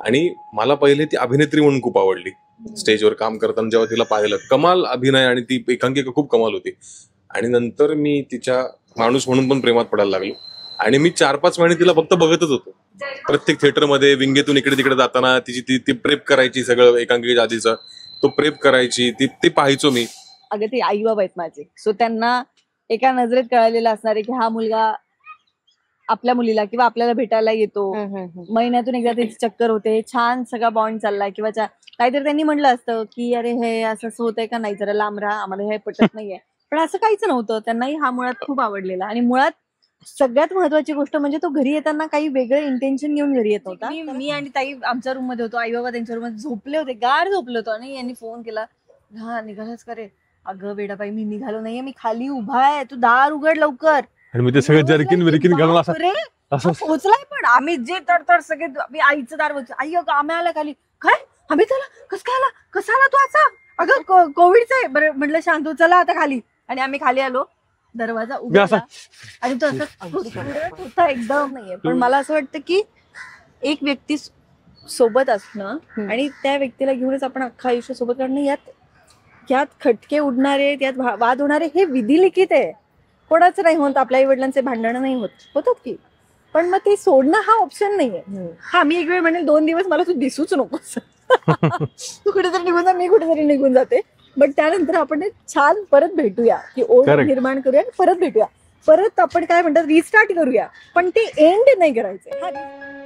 आणि मला पहिले ती अभिनेत्री म्हणून खूप आवडली. स्टेजवर काम करताना जेव्हा तिला पाहिलं, कमाल अभिनय आणि ती एकांकिका खूप कमाल होती. आणि नंतर मी तिच्या माणूस म्हणून पण प्रेमात पडायला लागलो. आणि मी 4-5 महिने तिला फक्त बघतच होतो. प्रत्येक थिएटरमध्ये विंगेतून इकडे तिकडे जाताना तिची ती प्रेप करायची, सगळं एकांकिकेच्या आधीचं तो प्रेप करायची, ते पाहायचो मी. अगं ते आई बाबा आहेत माझे, सो त्यांना एका नजरेत कळलेलं असणार आहे की हा मुलगा आपल्या मुलीला किंवा आपल्याला भेटायला येतो, महिन्यातून एकदा त्याची चक्कर होते, छान सगळा बॉन्ड चाललाय, किंवा काहीतरी त्यांनी म्हटलं असतं की अरे हे असं होतंय का नाही, जरा लांब राहा, आम्हाला हे पटत नाहीये. पण असं काहीच नव्हतं. त्यांनाही हा मुळात खूप आवडलेला. आणि मुळात सगळ्यात महत्वाची गोष्ट म्हणजे तो घरी येताना काही वेगळं इंटेन्शन घेऊन घरी येत होता. मी आणि ताई आमच्या रूम मध्ये होतो, आई बाबा त्यांच्या रूम मध्ये झोपले होते, गाढ झोपले होतो, आणि यांनी फोन केला, हा निघालाच का रे? अगं वेडाबाई मी निघालो नाहीये, मी खाली उभा आहे, तू दार उघड लवकर. आणि मी ते सगळं जर्किन विरकिन घालून असं पोहोचलाय. पण आम्ही जे तडतड सगळे, मी आईचं दार बघतो, आई अगं आम्ही आला खाली. काय आम्ही त्याला कसा आला तू असा? अगं कोविडचा आहे. बरं म्हटलं शांत हो, चला आता खाली. आणि आम्ही खाली आलो, दरवाजा उघडला आणि तो असं होता एकदम. नाहीये पण मला असं वाटतं की एक व्यक्ती सोबत असणं आणि त्या व्यक्तीला घेऊनच आपण अख्खं आयुष्य सोबत काढणं, यात खटके उडणारे, त्यात वाद होणारे, हे विधिलिखित आहे. कोणाचं नाही होत, आपल्या आई वडिलांचे भांडणं नाही होतात की, पण मग ते सोडणं हा ऑप्शन नाहीये. हा मी एक वेळ म्हणेल 2 दिवस मला तू दिसूच नकोस, तू कुठेतरी निघून जा, मी कुठेतरी निघून जाते, पण त्यानंतर आपण छान परत भेटूया, की ओढ निर्माण करूया, परत भेटूया, परत आपण काय म्हणतात रिस्टार्ट करूया, पण ते एंड नाही करायचं.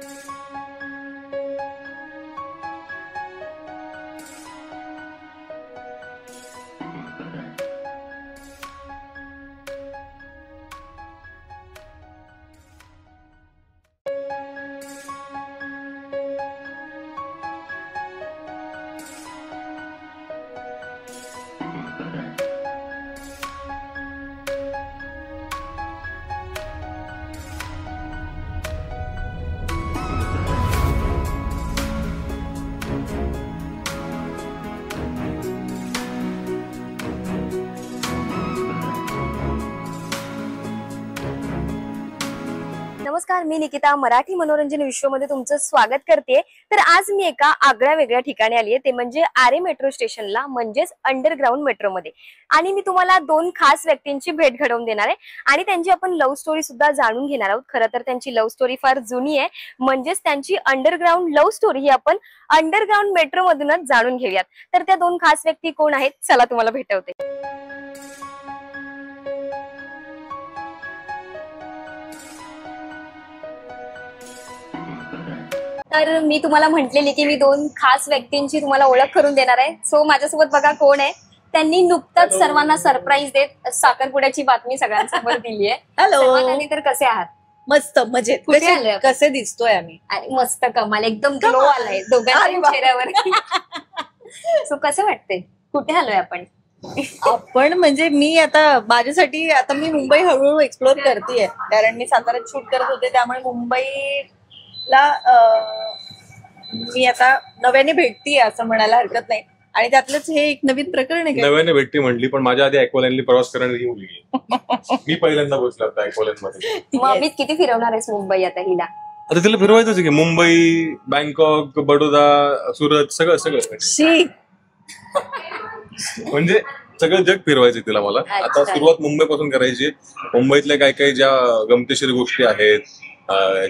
नमस्कार, मी निकिता मराठी मनोरंजन विश्वमध्ये तुमचं स्वागत करते. तर आज मी एका आगळ्या वेगळ्या ठिकाणी आली आहे, ते म्हणजे आरे मेट्रो स्टेशनला, म्हणजेच अंडरग्राऊंड मेट्रोमध्ये. आणि मी तुम्हाला 2 खास व्यक्तींची भेट घडवून देणार आहे आणि त्यांची आपण लव्ह स्टोरी सुद्धा जाणून घेणार आहोत. खरं तर त्यांची लव्ह स्टोरी फार जुनी आहे, म्हणजेच त्यांची अंडरग्राऊंड लव्ह स्टोरी ही आपण अंडरग्राऊंड मेट्रो मधूनच जाणून घेऊयात. तर त्या 2 खास व्यक्ती कोण आहेत, चला तुम्हाला भेटवते. तर मी तुम्हाला म्हटलेली की मी 2 खास व्यक्तींची तुम्हाला ओळख करून देणार आहे. सो माझ्यासोबत बघा कोण आहे. त्यांनी नुकताच सर्वांना सरप्राईज देत साखरपुड्याची बातमी सगळ्यांसमोर दिली आहे. हॅलो, तर कसे आहात? मस्त मजेत. कसे दिसतोय आम्ही? मस्त, कमाल, एकदम ग्लो आलाय दोघांच्या चेहऱ्यावर. सो कसं वाटतंय, कुठे आलोय आपण? आपण म्हणजे मी आता माझ्यासाठी आता मी मुंबई हळूहळू एक्सप्लोर करतेय, कारण मी साताऱ्यात शूट करत होते, त्यामुळे मुंबईला मी आता नव्याने भेटतीये असं म्हणायला हरकत नाही. आणि त्यातलंच हे एक नवीन प्रकरण आहे. नव्याने भेटती म्हटली, पण माझ्या आधी ॲक्वालाईनला प्रवास करणारी ही मुलगी. मी पहिल्यांदा बसलो आता ॲक्वालाईन मध्ये. मग मी किती फिरवणार आहेस मुंबई आता हिला? आता तिला फिरवायचंच की, मुंबई, बँकॉक, बडोदा, सुरत, सगळं म्हणजे सगळं जग फिरवायचं तिला मला. आता सुरुवात मुंबईपासून करायची. मुंबईतल्या काही ज्या गमतीशीर गोष्टी आहेत,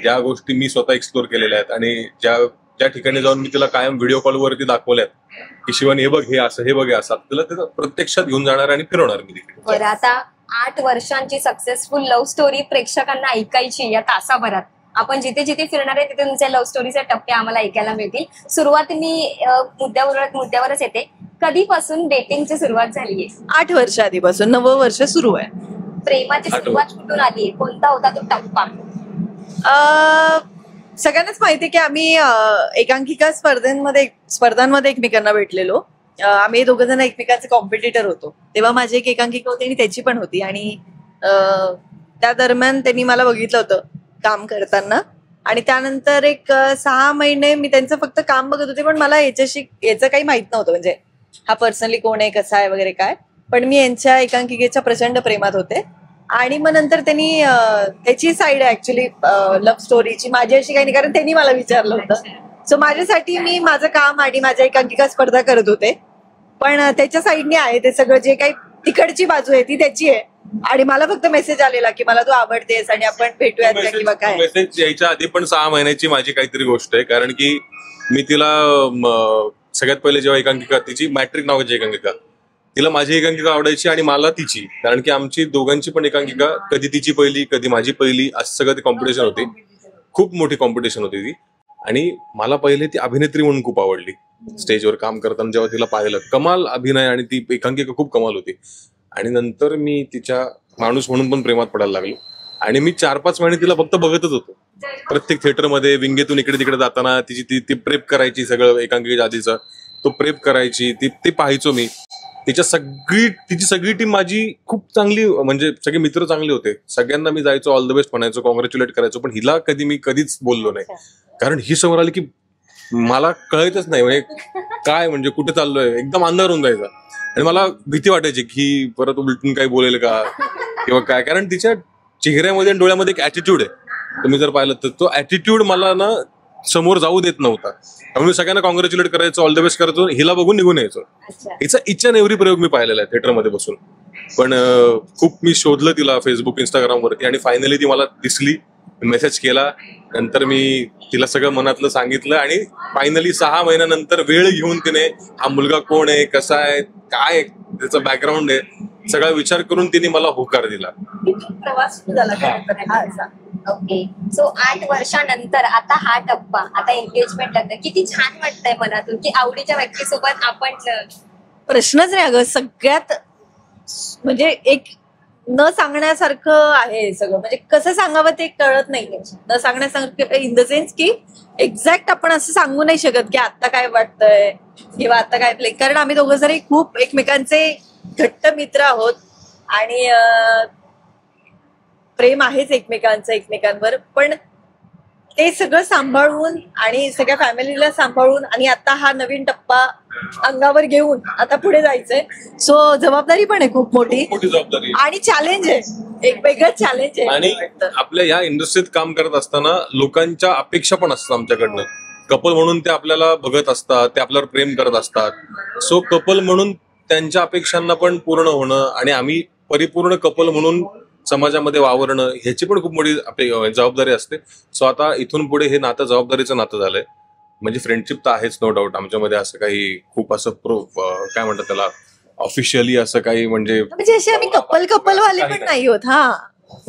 ज्या गोष्टी मी स्वतः एक्सप्लोर केलेल्या आहेत आणि ज्या ठिकाणी जाऊन मी तिला कायम व्हिडिओ कॉलवरती दाखवल्यात की शिवानी हे बघ, हे असं, हे बघ, असं, तिला तिथं प्रत्यक्षात घेऊन जाणार आणि फिरवणार मी तिकडे. बरं, आता 8 वर्षांची सक्सेसफुल लव्ह स्टोरी प्रेक्षकांना ऐकायची या तासाभरात. आपण जिथे जिथे फिरणार आहे तिथे तुमच्या लव्ह स्टोरीचे टप्पे आम्हाला ऐकायला मिळतील. सुरुवात मी मुद्द्यावरच येते. कधीपासून डेटिंगची सुरुवात झालीये? 8 वर्ष आधीपासून. 9वं वर्ष सुरू आहे. प्रेमाची सुरुवात कुठून आलीये? कोणता होता तो टप्पा? सगळ्यांनाच माहिती की आम्ही एकांकिका स्पर्धांमध्ये एकमेकांना भेटलेलो. आम्ही 2 जण एकमेकांचे कॉम्पिटिटर होतो. तेव्हा माझी एक एकांकिका होती आणि त्याची पण होती. आणि त्या दरम्यान त्यांनी मला बघितलं होतं काम करताना. आणि त्यानंतर एक 6 महिने मी त्यांचं फक्त काम बघत होते, पण मला याचं काही माहित नव्हतं, म्हणजे हा पर्सनली कोण आहे, कसा आहे वगैरे काय. पण मी यांच्या एकांकिकेच्या प्रचंड प्रेमात होते. आणि मग नंतर त्यांनी त्याची साईड आहे ऍक्च्युली लव्ह स्टोरीची, माझी अशी काही नाही, कारण त्यांनी मला विचारलं होतं. सो माझ्यासाठी मी माझं काम आणि माझ्या एकांकिका स्पर्धा करत होते, पण त्याच्या साईडने आहे ते सगळं, जे काही तिकडची बाजू आहे ती त्याची आहे. आणि मला फक्त मेसेज आलेला की मला तू आवडतेस आणि आपण भेटूयात का किंवा काय. मेसेज यायच्या आधी पण 6 महिन्याची माझी काहीतरी गोष्ट आहे, कारण की मी तिला सगळ्यात पहिले जेव्हा एकांकिका, तिची मॅट्रिक नावाची एकांकिका, तिला माझी एकांकिका आवडायची आणि मला तिची, कारण की आमची दोघांची पण एकांकिका कधी तिची पहिली कधी माझी पहिली असं सगळं ती कॉम्पिटिशन होती. खूप मोठी कॉम्पिटिशन होती ती. आणि मला पहिले ती अभिनेत्री म्हणून खूप आवडली. स्टेजवर काम करताना जेव्हा तिला पाहिलं, कमाल अभिनय आणि ती एकांकिका खूप कमाल होती. आणि नंतर मी तिच्या माणूस म्हणून पण प्रेमात पडायला लागलो. आणि मी 4-5 महिने तिला फक्त बघतच होतो. प्रत्येक थिएटरमध्ये विंगेतून इकडे तिकडे जाताना ती प्रेप करायची, सगळं एकांकिका आधीचं तो प्रेप करायची, ते पाहायचो मी. तिची सगळी टीम माझी खूप चांगली, म्हणजे सगळे मित्र चांगले होते. सगळ्यांना मी जायचो, ऑल द बेस्ट म्हणायचो, कॉंग्रॅच्युलेट करायचो. पण हिला मी कधीच बोललो नाही, कारण ही समोर आली की मला कळतच नाही म्हणजे काय, म्हणजे कुठे चाललोय, एकदम अंधार होऊन जायचा. आणि मला भीती वाटायची की परत उलटून काही बोलेल का किंवा काय, कारण तिच्या चेहऱ्यामध्ये आणि डोळ्यामध्ये एक ऍटिट्यूड आहे. तुम्ही जर पाहिलं तर तो ऍटिट्यूड मला ना समोर जाऊ देत नव्हता. त्यामुळे सगळ्यांना कॉंग्रॅच्युलेट करायचो, ऑल द बेस्ट करायचो, हिला बघून निघून यायचो. हिचा इच अँड एव्हरी प्रयोग मी पाहिलेला आहे थिएटरमध्ये बसून. पण खूप मी शोधलं तिला फेसबुक, इंस्टाग्राम वरती, आणि फायनली ती मला दिसली. मेसेज केला, नंतर मी तिला सगळं मनातलं सांगितलं. आणि फायनली 6 महिन्यानंतर वेळ घेऊन तिने हा मुलगा कोण आहे, कसा आहे, काय त्याचा बॅकग्राऊंड आहे, सगळा विचार करून तिने मला होकार दिला. प्रवास झाला. ओके. सो 8 वर्षानंतर आता हा टप्पा, आता एंगेजमेंट लागतं, किती छान वाटतंय मनातून की आवडीच्या व्यक्तीसोबत आपण. प्रश्नच नाही अगं, सगळ्यात म्हणजे एक न सांगण्यासारखं आहे सगळं. म्हणजे कसं सांगावं ते कळत नाही. न सांगण्यासारखं इन द सेन्स की एक्झॅक्ट आपण असं सांगू नाही शकत की आता काय वाटतंय किंवा आता काय प्ले, कारण आम्ही दोघं जरी खूप एकमेकांचे घट्ट मित्र आहोत आणि प्रेम आहेच एकमेकांवर. पण ते सगळं सांभाळून आणि सगळ्या फॅमिलीला सांभाळून आणि आता हा नवीन टप्पा अंगावर घेऊन आता पुढे जायचंय. सो जबाबदारी पण आहे खूप मोठी जबाबदारी आणि चॅलेंज आहे, एक वेगळंच चॅलेंज आहे. आणि आपल्या या इंडस्ट्रीत काम करत असताना लोकांच्या अपेक्षा पण असतात आमच्याकडनं. कपल म्हणून ते आपल्याला बघत असतात, ते आपल्यावर प्रेम करत असतात. सो कपल म्हणून त्यांच्या अपेक्षांना पण पूर्ण होणं आणि आम्ही परिपूर्ण कपल म्हणून समाजामध्ये वावरणं, ह्याची पण खूप मोठी आपली जबाबदारी असते. सो आता इथून पुढे हे नातं जबाबदारीचं नातं झालंय. म्हणजे फ्रेंडशिप तर आहेच, नो डाऊट. आमच्यामध्ये असं काही खूप असं काय म्हणतात त्याला, ऑफिशियली असं काही म्हणजे असे आम्ही कपल वाले पण नाही होत.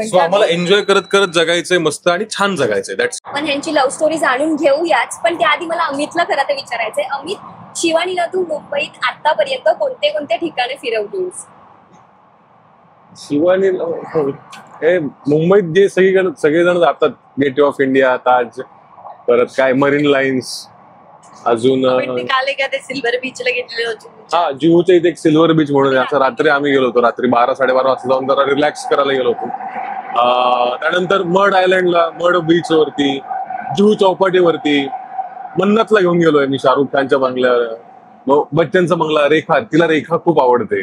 सो आम्हाला एन्जॉय करत करत जगायचंय मस्त आणि छान जगायचंय. दॅट्स. पण ह्यांची लव्ह स्टोरी जाणून घेऊयाच, पण त्याआधी मला अमितला खरं तर विचारायचंय. अमित, शिवानीला तू मुंबईत आतापर्यंत कोणते कोणते ठिकाणे फिरवलीस? शिवानी मुंबईत जे सगळेजण जातात, गेटवे ऑफ इंडिया, ताज, परत काय मरीन लाईन्स, अजून काल एका ते सिल्वर बीचला गेलेले होते. हा, जुहूच्या इथे एक सिल्वर बीच म्हणून असं रात्री आम्ही गेलो होतो. रात्री 12-12:30 वाजता जाऊन जरा रिलॅक्स करायला गेलो होतो. त्यानंतर मड आयलंडला, मड बीच वरती, जुहू चौपाटीवरती, मन्नतला घेऊन गेलोय मी शाहरुख खानच्या बंगल्यावर. मग बच्चनचा बंगला, रेखा, तिला रेखा खूप आवडते,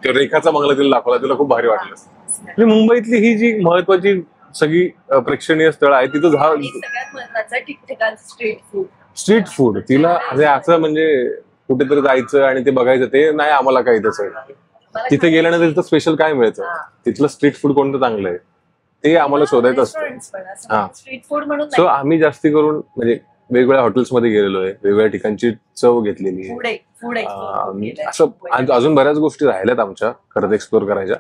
रेखाचा बंगला तिला दाखवला, तिला खूप भारी वाटलं. मुंबईतली ही जी महत्वाची सगळी प्रेक्षणीय स्थळ आहे तिथं सगळ्यात महत्वाचं ठिकठिकाणचं स्ट्रीट फूड तिला असं म्हणजे कुठेतरी जायचं आणि ते बघायचं, ते नाही आम्हाला काही तसं. तिथे गेल्यानंतर तिथं स्पेशल काय मिळतं, तिथलं स्ट्रीट फूड कोणतं चांगलं आहे ते आम्हाला शोधायचं असतं. हा, स्ट्रीट फूड म्हणून सो आम्ही जास्ती करून म्हणजे वेगवेगळ्या हॉटेल्समध्ये गेलेलो आहे, वेगवेगळ्या ठिकाणची चव घेतलेली आहे. असं अजून बऱ्याच गोष्टी राहिल्यात आमच्या खरंच एक्सप्लोर करायच्या.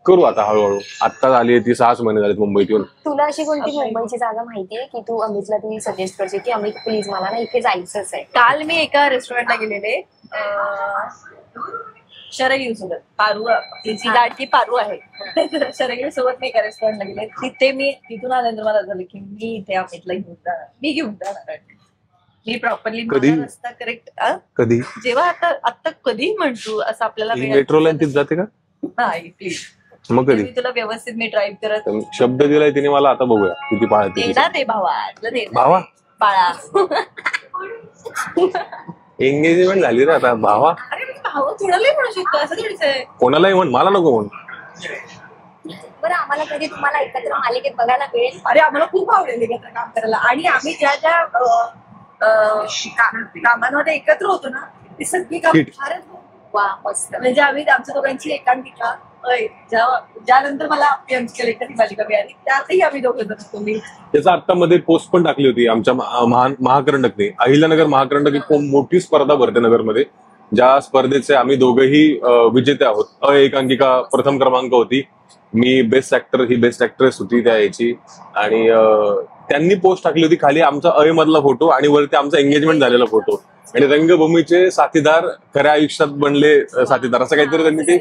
करू आता हळूहळू. आत्ता आली ती 6 महिने झालेत मुंबईत येऊन. तुला अशी कोणती मुंबईची जागा माहितीये की तू अमितला ती सजेस्ट करशील की अमित प्लीज मला ना इथे जायचंच आहे? काल मी एका रेस्टॉरंटला गेलेले, शरगी सोबत, पारू, तिची लाडकी पारू आहे, शरगी सोबत मी एका रेस्टॉरंटला गेले. तिथून आल्यानंतर मला झालं की मी इथे अमितला घेऊन जाणार. मी प्रॉपरली रस्ता करेक्ट कधी जेव्हा आता कधी म्हणतो असं आपल्याला मेट्रो लाईन तिथे जाते का? नाही प्लीज. मग कधी तुला व्यवस्थित मी ड्राईव्ह करत शब्द दिलाय तिने मला, आता बघूया किती पाळते. ते भावा बाळा एंगेजमेंट झाली ना आता. भावा, अरे भावा थोडं म्हणू शकतो, असं थोडीच आहे. कोणालाही म्हण, मला नको म्हण. बरं, आम्हाला कधी तुम्हाला एकत्र मालिकेत बघायला मिळेल? अरे आम्हाला खूप आवडेल एकत्र काम करायला. आणि आम्ही ज्या कामांमध्ये एकत्र होतो ना ती सगळी काम Hit. फारच वा मस्त. म्हणजे आम्ही आमच्या दोघांची एकांकिका ज्यानंतर मला आमची कलेक्टर ही मालिका मिळाली त्यातही आम्ही दोघं जण होतो. मी त्याचा आता मध्ये पोस्ट पण टाकली होती आमच्या महाकरंडकने. अहिल्यानगर महाकरंडक एक मोठी स्पर्धा भरते नगरमध्ये, ज्या स्पर्धेचे आम्ही दोघंही विजेते आहोत. एकांकिका प्रथम क्रमांक होती, मी बेस्ट ऍक्टर, ही बेस्ट ऍक्ट्रेस होती त्या याची. आणि त्यांनी पोस्ट टाकली होती खाली आमचा मधला फोटो आणि वरती आमचा एंगेजमेंट झालेला फोटो आणि रंगभूमीचे साथीदार खऱ्या आयुष्यात बनले साथीदार, असं काहीतरी त्यांनी ते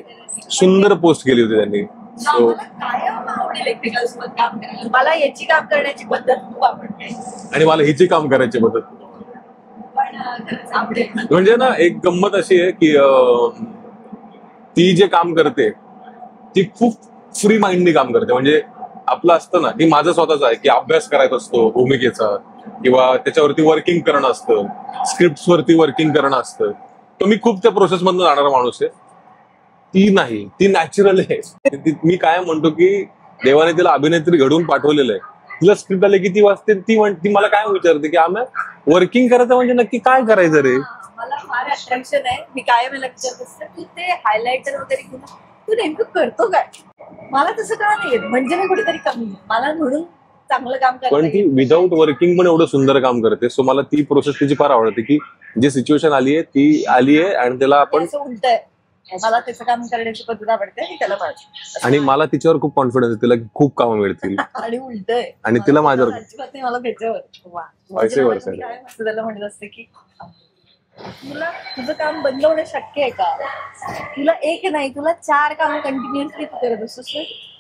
सुंदर पोस्ट केली होती त्यांनी. सो कायम आवडेल इलेक्ट्रिकल सोबत काम करायला. मला याची काम करण्याची पद्धत खूप आवडते आणि मला हिची काम करायची मदत. पण खरंच आवडेल. म्हणजे ना एक गंमत अशी आहे की ती जे काम करते ती खूप फ्री माइंडनी काम करते. म्हणजे आपलं असतं ना की माझं स्वतःच आहे की अभ्यास करायचा असतो भूमिकेचा किंवा त्याच्यावरती वर्किंग करणं असतं, स्क्रिप्ट वरती वर्किंग करणं असतं. तर मी खूप त्या प्रोसेस मधून जाणारा माणूस आहे. ती नाही, ती नॅचरल आहे. मी काय म्हणतो की देवाने तिला अभिनेत्री घडवून पाठवलेलं आहे. तिला स्क्रिप्ट आले की ती वाचते, ती मला काय विचारते की आम्ही वर्किंग करायचं म्हणजे नक्की काय करायचं रे. मला फार अट्रॅक्शन आहे. मी कायम विचारत असते तू ते हायलायटर वगैरे घेऊन तू नेमकं करतो काय. मला तसं का नाही येत, म्हणजे मी कुठेतरी कमी आहे. मला म्हणून चांगलं काम पण करता ती येईल. विदाऊट वर्किंग पण एवढं सुंदर काम करते. सो मला ती प्रोसेस तिची फार आवडते की जी सिच्युएशन आली आहे ती आली आहे आणि त्याला आपण, असं उलट आहे. मला त्याचं काम करण्याची पद्धत आवडते आणि त्याला माझी. आणि मला तिच्यावर खूप कॉन्फिडन्स आहे तिला खूप कामं मिळतील. आणि उलट आहे आणि तिला माझ्यावर. अजिबात नाही, मला त्याच्यावर. वा. पैसे म्हणजे वरचे. मी काय असं त्याला म्हणत असते की तुला तुझं काम बंद होणं शक्य आहे का. तुला एक नाही तुला 4 कामं कंटिन्युअसली तू करत असतोस.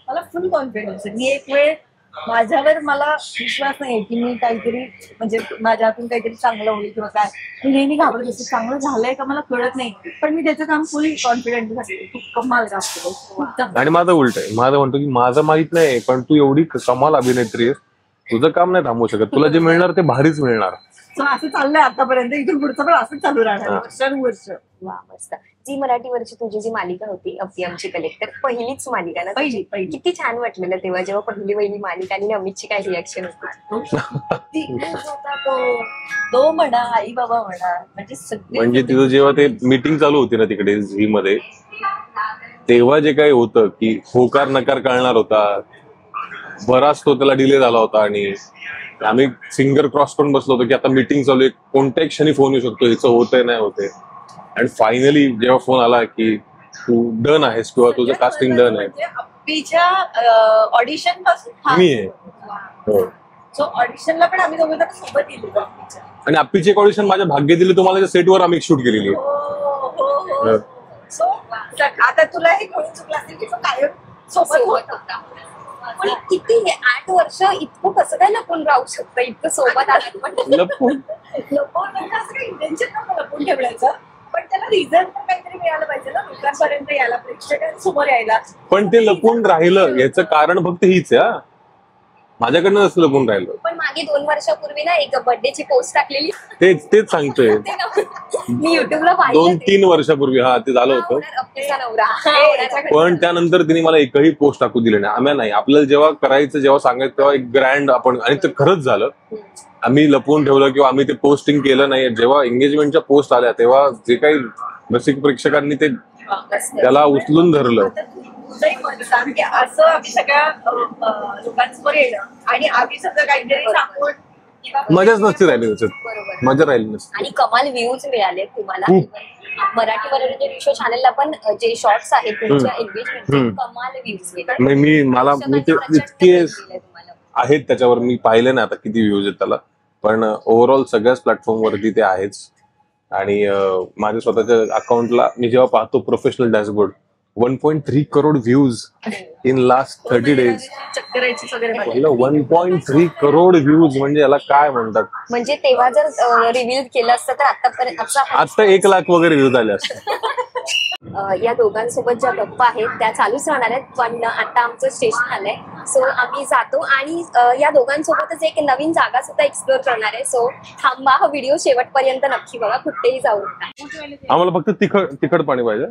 मला फुल कॉन्फिडन्स आहे. मी एक वेळ माझ्यावर मला विश्वास नाही की मी काहीतरी म्हणजे माझ्या हातून काहीतरी चांगलं होईल किंवा काय. मी नेहमी घाबरत असते चांगलं झालंय का मला कळत नाही, पण मी त्याचं काम फुल कॉन्फिडंट असते. खूप कमाल असतो. आणि माझं उलट आहे. माझं म्हणतो की माझं माहित नाही पण तू एवढी कमाल अभिनेत्री आहेस, तुझं काम नाही थांबवू शकत. तुला जे मिळणार ते भारीच मिळणार. असं चाललंय आतापर्यंत, इथून पुढचं पण असं चालू राहणार वर्षानुवर्ष. वा मस्त. जी मराठीवरची तुझी जी मालिका होती अब्बी आमची कलेक्टर, पहिलीच मालिका ना तुझी? पहिली किती छान वाटलेलं तेव्हा जेव्हा पहिली मालिका आणि अमितची काय रिॲक्शन होती? तो म्हणा आई बाबा म्हणा म्हणजे सगळे म्हणजे तिथं जेव्हा ते मीटिंग चालू होती ना तिकडे झी मध्ये, तेव्हा जे काही होतं की होकार नकार कळणार होता, बराच तो त्याला डिले झाला होता आणि आम्ही फिंगर क्रॉस करून बसलो होतो की आता मीटिंग चालू आहे, कोणत्याही क्षणी फोन येऊ शकतो, हिचं होतंय नाही होतंय. आणि फायनली जेव्हा फोन आला की तू डन आहेस किंवा तुझं कास्टिंग डन आहे. म्हणजे अप्पीच्या ऑडिशन पासून मी आहे. हो. सो ऑडिशनला पण आम्ही दोघं सोबत गेलो. आणि अप्पीचे एक ऑडिशन माझ्या भाग्य दिले तुम्हाला सेटवर आम्ही शूट केलेली आहे. सो आता तुला हे कळून चुकलं असेल की तो कायम सोबत होता. पण किती हे 8 वर्ष इतकं कसं काय लपून राहू शकतं, इतकं सोबत आलं पण लपून लपवून म्हणजे असं काही इंटेन्शन नव्हतं लपवून ठेवण्याचं, पण त्याला रिझन पण काहीतरी मिळालं पाहिजे ना लोकांपर्यंत यायला, प्रेक्षकांसमोर यायला. पण ते लपून राहिलं याचं कारण फक्त हीच आहे. माझ्याकडनं असं लपून राहिलं. पण मागे 2 वर्षापूर्वी ना एक बर्थडेची पोस्ट टाकलेली, तेच सांगतोय. मी युट्यूबला पाहिलं. 2-3 वर्षापूर्वी हा ते झालं होतं. अप्पीचा नवरा. पण त्यानंतर तिने मला एकही पोस्ट टाकू दिली नाही. आम्ही नाही, आपल्याला जेव्हा करायचं जेव्हा सांगायचं तेव्हा एक ग्रँड आपण, आणि ते खरंच झालं. आम्ही लपवून ठेवलं किंवा आम्ही ते पोस्टिंग केलं नाही. जेव्हा एंगेजमेंटच्या पोस्ट आल्या तेव्हा जे काही रसिक प्रेक्षकांनी ते त्याला उचलून धरलं. की असं आम्ही सगळ्या लोकांसमोर येणं आणि आम्ही सगळं काहीतरी सांगून मजाच नसती राहिली त्याच्यात, बरोबर. मजा राहिली नसती. आणि कमाल व्ह्यूज मिळाले तुम्हाला. खूप. मराठी मनोरंजन विश्व चॅनलला पण जे शॉर्ट्स आहेत तुमच्या एंगेजमेंट कमाल व्ह्यूज मी ते इतके आहेत त्याच्यावर, मी पाहिले ना आता किती व्ह्यूज आहेत त्याला. पण ओव्हरऑल सगळ्याच प्लॅटफॉर्मवरती ते आहेच. आणि माझ्या स्वतःच्या अकाउंटला मी जेव्हा पाहतो professional dashboard, 1.3 crore views in last 30 days. चक्करायची वगैरे 1.3 करोड व्ह्यूज म्हणजे याला काय म्हणतात. म्हणजे तेव्हा जर रिव्हील केलं असतं तर आतापर्यंत आता 1 लाख वगैरे व्ह्यूज आले असते. या दोघांसोबत ज्या गप्पा आहेत त्या चालूच राहणार आहेत. पण आता आमचं स्टेशन आलंय, सो आम्ही जातो आणि या दोघांसोबतच एक नवीन जागा सुद्धा एक्सप्लोर करणार आहे. सो थांबा, हा व्हिडिओ शेवटपर्यंत नक्की बघा, कुठेही जाऊ नका. आम्हाला फक्त तिखट पाणी पाहिजे,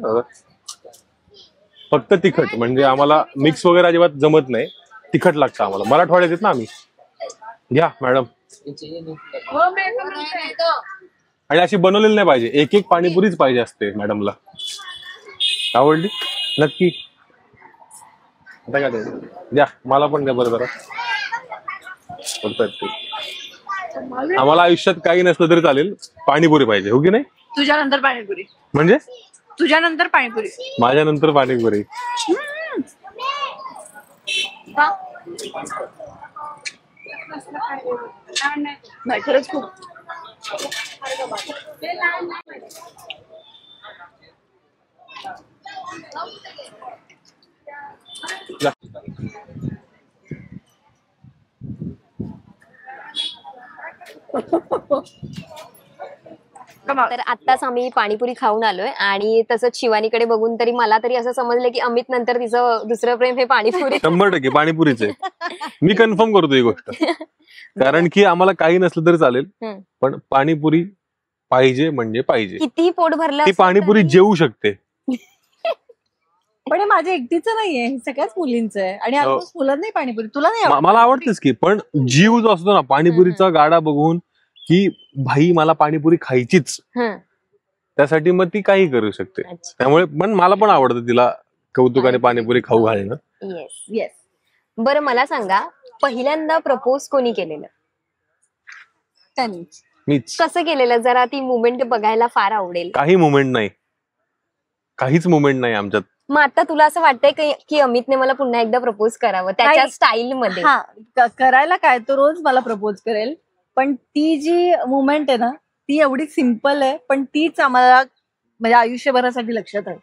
फक्त तिखट. म्हणजे आम्हाला मिक्स वगैरे अजिबात जमत नाही, तिखट लागतं आम्हाला. मराठवाड्यात येत ना आम्ही. घ्या मॅडम. आणि अशी बनवलेली नाही पाहिजे, एक एक पाणीपुरीच पाहिजे असते मॅडमला. आवडली नक्की. आता काय द्यायचं? द्या मला पण द्या बरं जरा. आम्हाला आयुष्यात काही नसलं तरी चालेल, पाणीपुरी पाहिजे, हो की नाही? तुझ्यानंतर पाणीपुरी म्हणजे तुझ्यानंतर पाणीपुरी माझ्यानंतर पाणीपुरी. नाही खरंच खूप. तर आत्ताच आम्ही पाणीपुरी खाऊन आलोय आणि तसंच शिवानीकडे बघून तरी मला तरी असं समजलं की अमित नंतर तिचं दुसरं प्रेम हे पाणीपुरी. 100% पाणीपुरीच आहे. मी कन्फर्म करतो ही गोष्ट, कारण की आम्हाला काही नसलं तरी चालेल, पण पाणीपुरी पाहिजे म्हणजे पाहिजे. किती पोट भरलं ती पाणीपुरी जेवू शकते. पण हे माझ्या एकटीचं नाहीये, हे सगळ्याच मुलींचं आहे. आणि ऑलमोस्ट मुलांना नाही पाणीपुरी. तुला नाही आवडत? मला आवडतेच की, पण जीव जो असतो ना पाणीपुरीचा गाडा बघून की भाई मला पाणीपुरी खायचीच, त्यासाठी मग ती काही करू शकते. त्यामुळे पण मला पण आवडतं तिला कौतुकाने पाणीपुरी खाऊ घालणं. Yes yes. बरं मला सांगा, पहिल्यांदा प्रपोज कोणी केलेलं? त्यांनीच. मीच. कसं केलेलं जरा ती मुमेंट बघायला फार आवडेल. काही मुमेंट नाही, काहीच मुमेंट नाही आमच्यात. मग आता तुला असं वाटतंय की अमितने मला पुन्हा एकदा प्रपोज करावं त्याच्या स्टाईल मध्ये? हा करायला काय, तो रोज मला प्रपोज करेल, पण ती जी मुमेंट आहे ना ती एवढी सिम्पल आहे, पण तीच आम्हाला म्हणजे आयुष्यभरासाठी लक्षात आहे.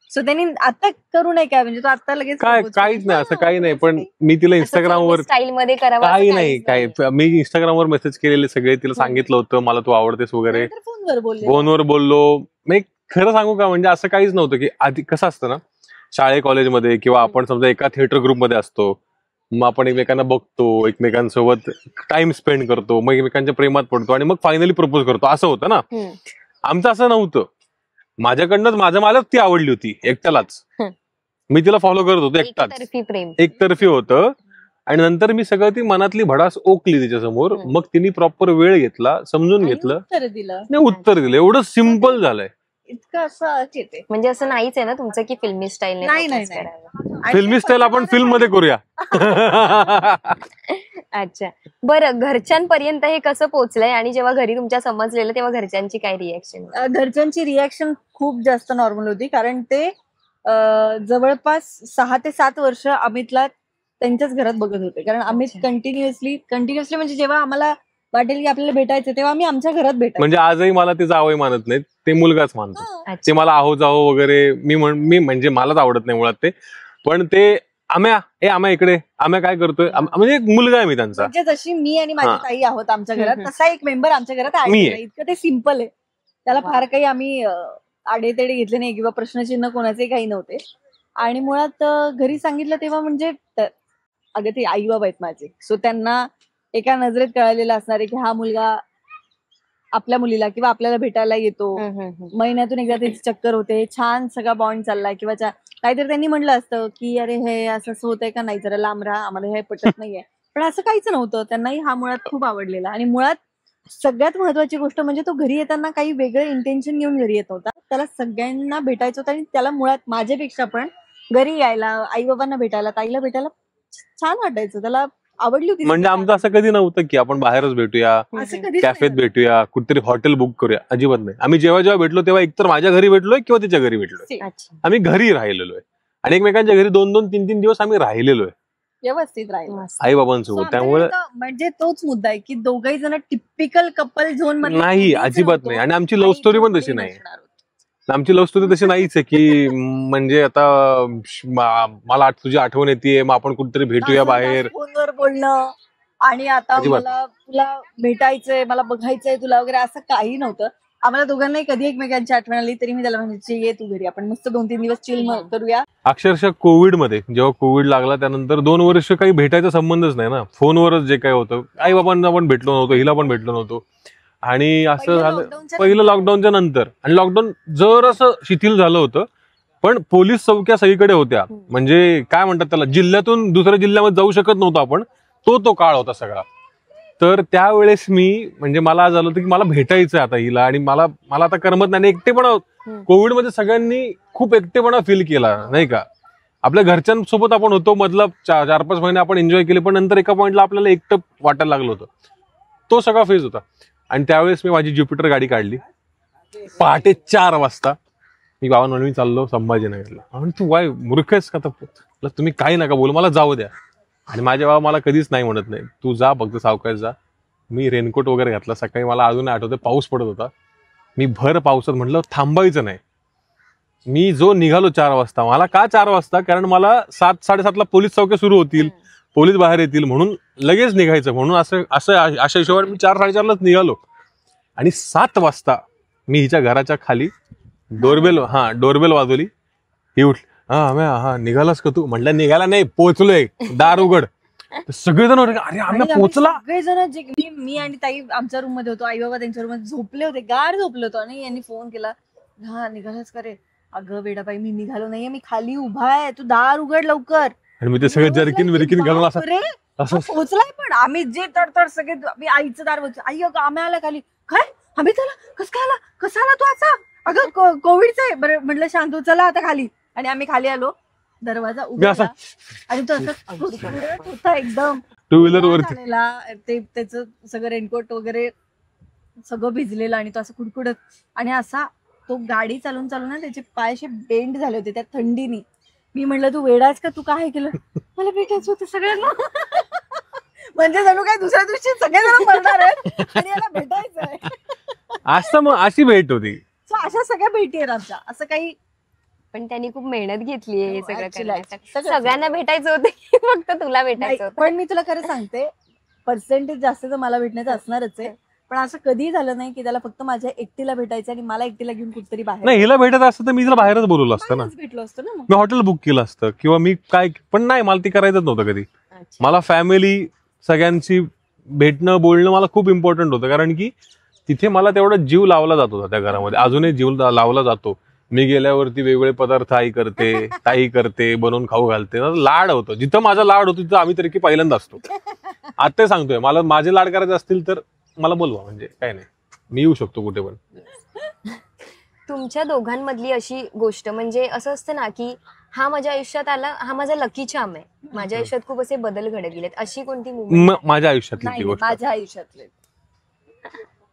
सो त्यांनी आता करू नये काय, म्हणजे तो आता लगेच काहीच नाही, असं काही नाही. पण मी तिला इंस्टाग्रामवर स्टाईल मध्ये करावं काही नाही, काय मी इंस्टाग्रामवर मेसेज केलेले सगळे, तिला सांगितलं होतं मला तू आवडतेस वगैरे, फोनवर बोललो. मी खरं सांगू का, म्हणजे असं काहीच नव्हतं की आधी कसं असतं ना शाळे कॉलेजमध्ये किंवा आपण समजा एका थिएटर ग्रुपमध्ये असतो, मग आपण एकमेकांना बघतो, एकमेकांसोबत टाइम स्पेंड करतो, मग एकमेकांच्या प्रेमात पडतो आणि मग फायनली प्रपोज करतो, असं होतं ना. आमचं असं नव्हतं. माझ्याकडनंच मालाच ती आवडली होती एकट्यालाच, मी तिला फॉलो करत होतो एकटाच, एकतर्फी होतं. आणि नंतर मी सगळं ती मनातली भडास ओकली तिच्यासमोर, मग तिने प्रॉपर वेळ घेतला, समजून घेतलं, उत्तर दिलं. एवढं सिम्पल झालंय. इतकं असं येते म्हणजे असं नाहीच आहे ना तुमचं की फिल्मी स्टाईल नाही. फिल्मी स्टाईल आपण फिल्म मध्ये करूया. अच्छा बरं, घरच्यांपर्यंत हे कसं पोहोचलंय आणि जेव्हा घरी तुमच्या समजलेलं तेव्हा घरच्यांची काय रिएक्शन? घरच्यांची रिएक्शन खूप जास्त नॉर्मल होती, कारण ते जवळपास 6 ते 7 वर्ष अमितला त्यांच्याच घरात बघत होते. कारण अमित कंटिन्युअसली म्हणजे जेव्हा आम्हाला वाटेल की आपल्याला भेटायचं तेव्हा आम्ही आमच्या घरात भेटायचो. म्हणजे आजही मला ते जावई मानत नाहीत, ते मुलगाच मानतो. ते मला आहो जावो वगैरे मी म्हणजे मलाच आवडत नाही मुळात ते, पण ते आम्या इकडे, आम्या काय करतोय, म्हणजे एक मुलगा आहे मी त्यांचा. म्हणजे जशी मी आणि माझी ताई आहोत आमच्या घरात, तसा एक मेंबर आमच्या घरात आहे. इतकं ते सिम्पल आहे, त्याला फार काही आम्ही आडेतेडे घेतले नाही किंवा प्रश्नचिन्ह कोणाचे काही नव्हते. आणि मुळात घरी सांगितलं तेव्हा म्हणजे अगं ते आई बाबा आहेत माझे, सो त्यांना एका नजरेत कळलेलं असणार आहे की हा मुलगा आपल्या मुलीला किंवा आपल्याला भेटायला येतो, महिन्यातून एकदा त्याची चक्कर होते, छान सगळा बॉन्ड चाललाय, किंवा काहीतरी त्यांनी म्हटलं असतं की अरे हे असं होतंय का, नाही जरा लांब राहा, आम्हाला हे पटत नाहीये. पण असं काहीच नव्हतं. त्यांनाही हा मुळात खूप आवडलेला. आणि मुळात सगळ्यात महत्वाची गोष्ट म्हणजे तो घरी येताना काही वेगळं इंटेन्शन घेऊन घरी येत होता. त्याला सगळ्यांना भेटायचं होतं आणि त्याला मुळात माझ्यापेक्षा पण घरी यायला, आई बाबांना भेटायला, ताईला भेटायला छान वाटायचं, त्याला आवडली होती. म्हणजे आमचं असं कधी नव्हतं की आपण बाहेरच भेटूया, कॅफेत भेटूया, कुठेतरी हॉटेल बुक करूया, अजिबात नाही. आम्ही जेव्हा भेटलो तेव्हा एकतर माझ्या घरी भेटलोय किंवा तिच्या घरी भेटलोय. आम्ही घरी राहिलेलो आहे आणि एकमेकांच्या घरी 2-2, 3-3 दिवस आम्ही राहिलेलो आहे व्यवस्थित राहिलो आई बाबांसोबत. त्यामुळे म्हणजे तोच मुद्दा आहे की दोघही जण टिपिकल कपल झोन मध्ये नाही, अजिबात नाही. आणि आमची लव्ह स्टोरी पण तशी नाही. आमची लव्ह स्टोरी तशी नाहीच आहे की म्हणजे आता मला तुझी आठवण येते, मग आपण कुठेतरी भेटूया बाहेर, फोनवर बोलणं आणि आता मला तुला भेटायचंय, मला बघायचंय तुला वगैरे, असं काही नव्हतं. आम्हाला दोघांनाही कधी एकमेकांची आठवण आली तरी मी त्याला म्हणायची ये तू घरी, आपण मस्त 2-3 दिवस चिल करूया. अक्षरशः कोविड मध्ये जेव्हा कोविड लागला त्यानंतर 2 वर्ष काही भेटायचा संबंधच नाही ना, फोनवरच जे काही होतं. आई बाबांना पण भेटलो नव्हतो, हिला पण भेटलो नव्हतो. आणि असं झालं पहिलं लॉकडाऊनच्या नंतर. आणि लॉकडाऊन जर असं शिथिल झालं होतं, पण पोलीस चौक्या सगळीकडे होत्या. म्हणजे काय म्हणतात त्याला, जिल्ह्यातून दुसऱ्या जिल्ह्यामध्ये जाऊ शकत नव्हतो आपण, तो काळ होता सगळा. तर त्यावेळेस मी म्हणजे मला झालं होतं की मला भेटायचं आता हिला आणि मला आता करमत नाही. एकटेपणा कोविडमध्ये सगळ्यांनी खूप एकटेपणा फील केला नाही का. आपल्या घरच्यांसोबत आपण होतो, मधला 4-5 महिने आपण एन्जॉय केले, पण नंतर एका पॉइंटला आपल्याला एकटं वाटायला लागलं होतं. तो सगळा फेज होता. आणि त्यावेळेस मी माझी ज्युपिटर गाडी काढली पहाटे 4 वाजता. मी बाबांना मी चाललो संभाजीनगरला. म्हणून तू वाय मूर्ख आहेस का? तुम्ही काही नका बोलू, मला जाऊ द्या. आणि माझे बाबा मला कधीच नाही म्हणत नाही, तू जा फक्त सावकाश जा. मी रेनकोट वगैरे घातला. सकाळी मला अजून आठवतं पाऊस पडत होता. मी भर पावसात म्हटलं थांबायचं नाही. मी जो निघालो 4 वाजता. मला का 4 वाजता? कारण मला 7-7:30ला पोलीस चौक्या सुरू होतील, पोलीस बाहेर येतील, म्हणून लगेच निघायचं. म्हणून अशा हिशोबाने मी 4-4:30लाच निघालो. आणि 7 वाजता मी हिच्या घराच्या खाली डोरबेल वाजवली. ही उठली. हा निघालास का तू? म्हटलं निघाला नाही, पोहोचलोय, दार उघड. सगळेजण अरे आम्ही पोहोचला. सगळेजण मी आणि ताई आमच्या रूम मध्ये होतो, आई बाबा त्यांच्या रूम मध्ये झोपले होते, गाढ झोपले होतो. आणि यांनी फोन केला, हा निघालास का रे? अगं वेडाबाई मी निघालो नाहीये, मी खाली उभा आहे, तू दार उघड लवकर. आणि मी ते सगळे जर्किन विरकिन घालून असं पोहोचलाय. पण आम्ही जे तडतड सगळे मी आईचं दार बघतो, आई अगं आम्ही आला खाली. काय आम्ही त्याला कसा आला तू असा? अगं कोविडचं आहे. बरं म्हटलं शांतू चला आता खाली. आणि आम्ही खाली आलो, दरवाजा उघडला आणि तो असं कुडकुडत होता एकदम. 2 व्हीलर वरती ते त्याचं सगळं रेनकोट वगैरे सगळं भिजलेलं आणि तो असं कुडकुडत. आणि असा तो गाडी चालून ना त्याचे पाय असे बेंड झाले होते त्या थंडीनी. मी म्हटलं तू वेडायच का? तू काय केलं? मला भेटायचं होतं सगळ्यांना. म्हणजे जणू काय दुसऱ्या दिवशी सगळेजण मरणार आहेत आणि याला भेटायचंय. असं मग अशी भेट होती. अशा सगळ्या भेटी आहेत आमच्या. असं काही. पण त्यांनी खूप मेहनत घेतली आहे हे सगळं करण्यासाठी. सगळ्यांना भेटायचं होतं की फक्त तुला भेटायचं होतं? पण मी तुला खरं सांगते, पर्सेंटेज जास्त तर मला भेटण्याचं असणारच आहे. पण असं कधी झालं नाही की त्याला फक्त माझ्या एकटीला भेटायचं आणि मला एकटीला घेऊन कुठतरी बाहेर. नाही, हिला भेटत असतं तर मी तिला बाहेरच बोलवलं असतं ना, भेटलो असतो ना, मी हॉटेल बुक केलं असतं किंवा मी काय. पण नाही, मला ती करायचंच नव्हतं कधी. मला फॅमिली सगळ्यांची भेटणं बोलणं मला खूप इम्पॉर्टंट होतं. कारण की तिथे मला तेवढा जीव लावला जात होता त्या घरामध्ये, अजूनही जीव लावला जातो. मी गेल्यावरती वेगवेगळे पदार्थ आई करते, ताई करते, बनवून खाऊ घालते. लाड होतं. जिथं माझा लाड होतो तिथं आम्ही तरी की पहिल्यांदा असतो. आता सांगतोय, मला माझे लाड करायचे असतील तर मला बोलवा, म्हणजे काय नाही, मी येऊ शकतो कुठे पण. तुमच्या दोघांमधली अशी गोष्ट म्हणजे असं असतं ना की हा माझ्या आयुष्यात आला, हा माझा लकी चार्म आहे, माझ्या आयुष्यात खूप असे बदल घडत गेलेत, अशी कोणती मुवमेंट? माझ्या आयुष्यातली गोष्ट.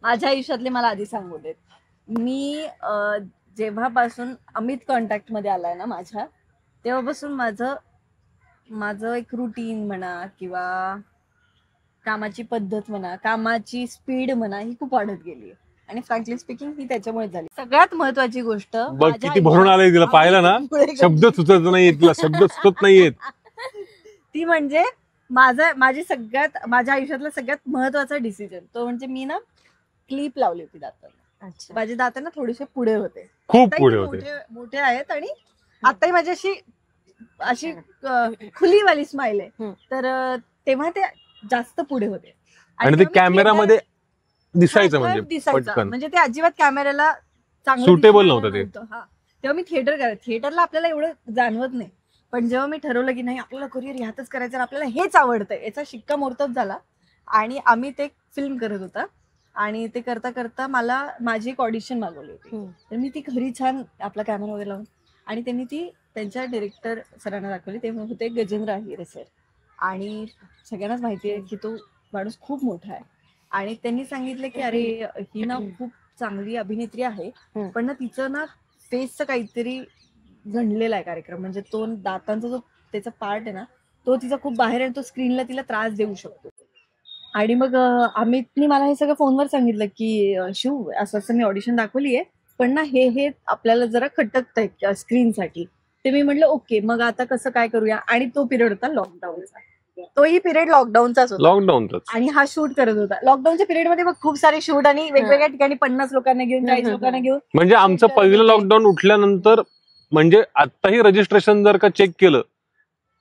माझ्या आयुष्यातले मला आधी सांगू देत. मी जेव्हापासून अमित कॉन्टॅक्ट मध्ये आलाय ना माझ्या, तेव्हापासून माझं एक रुटीन म्हणा किंवा कामाची पद्धत म्हणा, कामाची स्पीड म्हणा, ही खूप वाढत गेली. आणि फ्रँकली स्पीकिंग ही त्याच्यामुळे झाली. सगळ्यात महत्वाची गोष्ट, बघ किती भरून आलंय तिला, पाहिलं ना, शब्द सुचत नाहीये तिला, शब्द सुचत नाहीयेत. ती म्हणजे माझ्या आयुष्यातला सगळ्यात महत्वाचा डिसिजन तो म्हणजे मी ना क्लिप लावली होती दातांना. माझे दात ना थोडेसे पुढे होते, खूप पुढे होते, मोठे आहेत. आणि आताही माझी अशी खुलीवाली स्माइल आहे. तर तेव्हा ते जास्त पुढे होते आणि ते कॅमेरामध्ये दिसायचं म्हणजे ते अजिबात कॅमेऱ्याला चांगलं सुटेबल नव्हतं ते. तेव्हा मी थिएटरला आपल्याला एवढं जाणवत नाही. पण जेव्हा मी ठरवलं की नाही आपल्याला करिअर ह्यातच करायचं, आपल्याला हेच आवडतंय, याचा शिक्कामोर्तब झाला. आणि आम्ही ते फिल्म करत होता आणि ते करता करता मला माझी एक ऑडिशन मागवली होती. तर मी ती घरी छान आपला कॅमेरा वगैरे लावून आणि त्यांनी ती त्यांच्या डिरेक्टर सरांना दाखवली. ते होते गजेंद्र अहिरे सर. आणि सगळ्यांनाच माहिती आहे की तो माणूस खूप मोठा आहे. आणि त्यांनी सांगितलं की अरे ही ना खूप चांगली अभिनेत्री आहे, पण ना तिचं ना फेसचं काहीतरी घडलेला आहे कार्यक्रम, म्हणजे तो दातांचा जो त्याचा पार्ट आहे ना तो तिचा खूप बाहेर आहे, तो स्क्रीनला तिला त्रास देऊ शकतो. आणि मग अमितनी मला हे सगळं फोनवर सांगितलं की शिव असं मी ऑडिशन दाखवली आहे, पण ना हे आपल्याला जरा खटकतंय स्क्रीनसाठी. ते मी म्हटलं ओके, मग आता कसं काय करूया. आणि तो पिरियड होता लॉकडाऊनचा, तोही पिरियड लॉकडाऊनचाच होता. आणि हा शूट करत होता लॉकडाऊनच्या पिरियडमध्ये. मग खूप सारे शूट आणि वेगवेगळ्या ठिकाणी 50 लोकांना घेऊन 40 लोकांना घेऊन. म्हणजे आमचं पहिलं लॉकडाऊन उठल्यानंतर, म्हणजे आताही रजिस्ट्रेशन जर का चेक केलं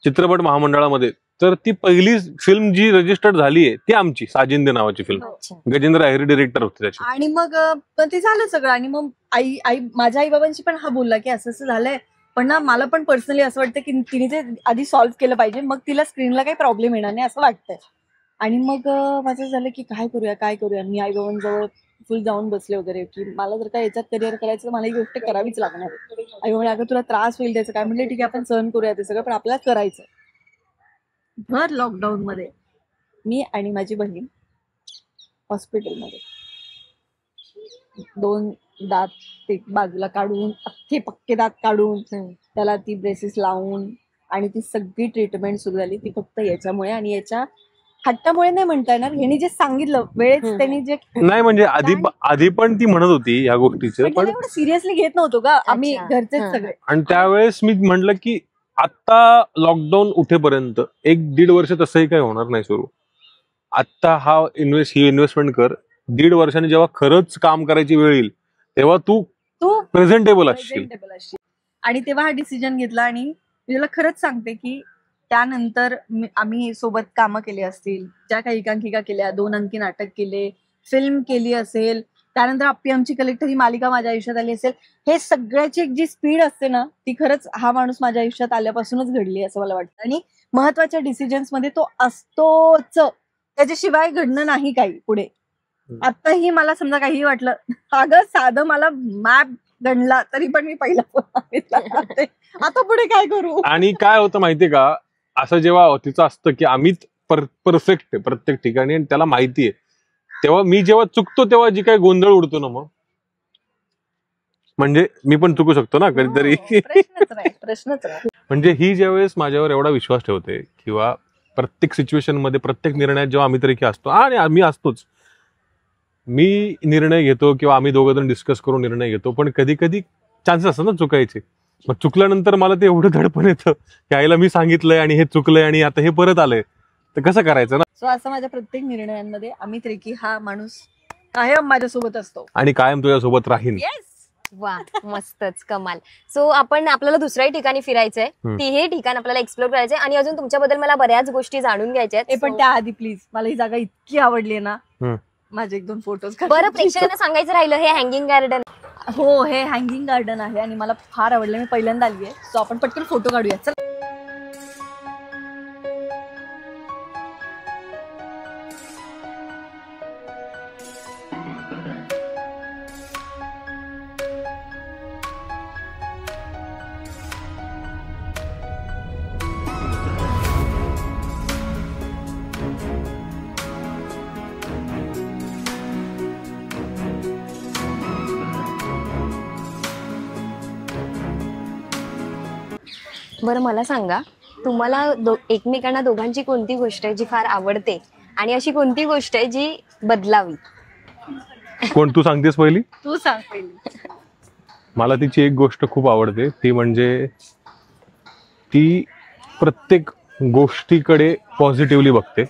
चित्रपट महामंडळामध्ये, तर ती पहिली फिल्म जी रजिस्टर्ड झाली आहे ती आमची साजिंदे नावाची फिल्म. गजेंद्र अहिरे डिरेक्टर होते त्याची. आणि मग पण ते झालं सगळं. आणि मग माझ्या आई बाबांशी पण हा बोलला की असं झालंय, पण ना मला पण पर्सनली असं वाटतं की तिने ते आधी सॉल्व्ह केलं पाहिजे, मग तिला स्क्रीनला काही प्रॉब्लेम येणार नाही असं वाटतंय. आणि मग माझं झालं की काय करूया. मी आई बाबांजवळ फुल जाऊन बसले वगैरे की मला जर का याच्यात करिअर करायचं तर मला ही गोष्ट करावीच लागणार आहे. आई म्हणले अगं तुला त्रास होईल त्याचं काय. म्हणले ठीक आहे आपण सहन करूया ते सगळं, पण आपल्याला करायचं. भर लॉकडाऊन मध्ये मी आणि माझी बहीण हॉस्पिटलमध्ये 2 दात ते बाजूला काढून, अख्खे पक्के दात काढून, त्याला ती ब्रेसेस लावून आणि ती सगळी ट्रीटमेंट सुरू झाली. ती फक्त याच्यामुळे आणि याच्या हट्टामुळे नाही म्हणता येणार. ह्यांनी जे सांगितलं वेळेत त्यांनी जे नाही म्हणजे आधी पण ती म्हणत होती या गोष्टीचं, पण एवढं सिरियसली घेत नव्हतो का आम्ही घरचेच सगळे. आणि त्यावेळेस मी म्हटलं की आता लॉकडाऊन उठेपर्यंत 1-1.5 वर्ष तसंही काही होणार नाही सुरू. आता ही इन्व्हेस्टमेंट कर. 1.5 वर्षांनी जेव्हा खरंच काम करायची वेळ येईल तेव्हा तू प्रेझेंटेबल असशील. आणि तेव्हा हा डिसिजन घेतला. आणि मी तुला खरंच सांगते की त्यानंतर आम्ही सोबत कामं केली असतील, ज्या काही एकांकिका केल्या, 2 अंकी नाटक केले, फिल्म केली असेल, त्यानंतर अप्पी आमची कलेक्टर ही मालिका माझ्या आयुष्यात आली असेल, हे सगळ्याची एक जी स्पीड असते ना ती खरंच हा माणूस माझ्या आयुष्यात आल्यापासूनच घडली असं मला वाटतं. आणि महत्वाच्या डिसिजन्स मध्ये तो असतोच, त्याच्याशिवाय घडणं नाही काही पुढे. आताही मला समजा काही वाटलं, अगं साधं मला मॅप गणला तरी पण मी पहिला आता पुढे काय करू. आणि काय होतं माहितीये का, असं जेव्हा तिचं असतं की आम्हीच परफेक्ट आहे प्रत्येक ठिकाणी आणि त्याला माहितीये, तेव्हा मी जेव्हा चुकतो तेव्हा जी काही गोंधळ उडतो ना, मग म्हणजे मी पण चुकू शकतो ना कधीतरी. प्रश्नच नाही. म्हणजे ही ज्यावेळेस माझ्यावर एवढा विश्वास ठेवते किंवा प्रत्येक सिच्युएशन मध्ये प्रत्येक निर्णयात जेव्हा आम्ही तरी असतो आणि आम्ही असतोच, मी निर्णय घेतो किंवा आम्ही दोघं जण डिस्कस करून निर्णय घेतो, पण कधी कधी चान्सेस असतात ना चुकायचे. मग चुकल्यानंतर मला ते एवढं धडपण येतं की आईला मी सांगितलंय आणि हे चुकलंय आणि आता हे परत आलंय, तर कसं करायचं ना. सो असं माझ्या प्रत्येक निर्णयांमध्ये अमित रेकी हा माणूस कायम माझ्यासोबत असतो आणि कायम तुझ्यासोबत राहीन. वा मस्तच कमाल. सो आपल्याला दुसऱ्याही ठिकाणी फिरायचंय, तीही ठिकाण आपल्याला एक्सप्लोर करायचंय आणि अजून तुमच्याबद्दल मला बऱ्याच गोष्टी जाणून घ्यायच्या आहेत. पण त्याआधी प्लीज मला ही जागा इतकी आवडली ना, माझे 1-2 फोटोज. बरं प्रेक्षकांना सांगायचं राहिलं, हे हँगिंग गार्डन. हो हे हँगिंग गार्डन आहे आणि मला फार आवडलं. मी पहिल्यांदा आली आहे. सो आपण पटकन फोटो काढूया. चल. बरं मला सांगा, तुम्हाला एकमेकांना दोघांची कोणती गोष्ट आहे जी फार आवडते आणि अशी कोणती गोष्ट आहे जी बदलावी? कोण तू सांगतेस पहिली? तू सांग पहिली. मला तिची एक गोष्ट खूप आवडते, ती म्हणजे ती प्रत्येक गोष्टीकडे पॉझिटिव्हली बघते,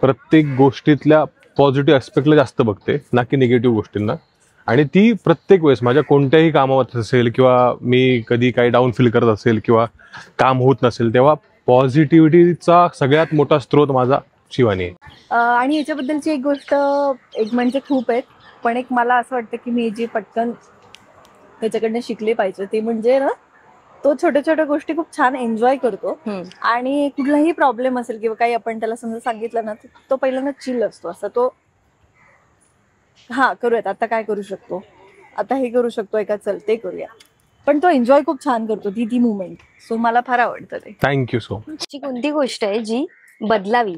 प्रत्येक गोष्टीतल्या पॉझिटिव्ह ऍस्पेक्टला जास्त बघते, ना की निगेटिव्ह गोष्टींना. आणि ती प्रत्येक वेळेस माझ्या कोणत्याही कामात असेल किंवा मी कधी काही डाऊन फील करत असेल किंवा काम होत नसेल तेव्हा पॉझिटिव्हिटीचा सगळ्यात मोठा स्रोत माझा शिवानी आहे. आणि याच्याबद्दलची एक गोष्ट एक म्हणजे खूप आहेत, पण एक मला असं वाटतं की मी जे पटकन त्याच्याकडनं शिकले पाहिजे ते म्हणजे ना, तो छोट्या छोट्या गोष्टी खूप छान एन्जॉय करतो. आणि कुठलाही प्रॉब्लेम असेल किंवा काही आपण त्याला समजा सांगितलं ना, तो पहिल्यांदा चिल असतो. असा तो हा करूयात, आता काय करू शकतो, आता हे करू शकतोय का, चल ते करूया. पण तो एन्जॉय खूप छान करतो ती मुवमेंट. सो मला फार आवडतं ते. Thank you so much. कोणती गोष्ट आहे जी बदलावी?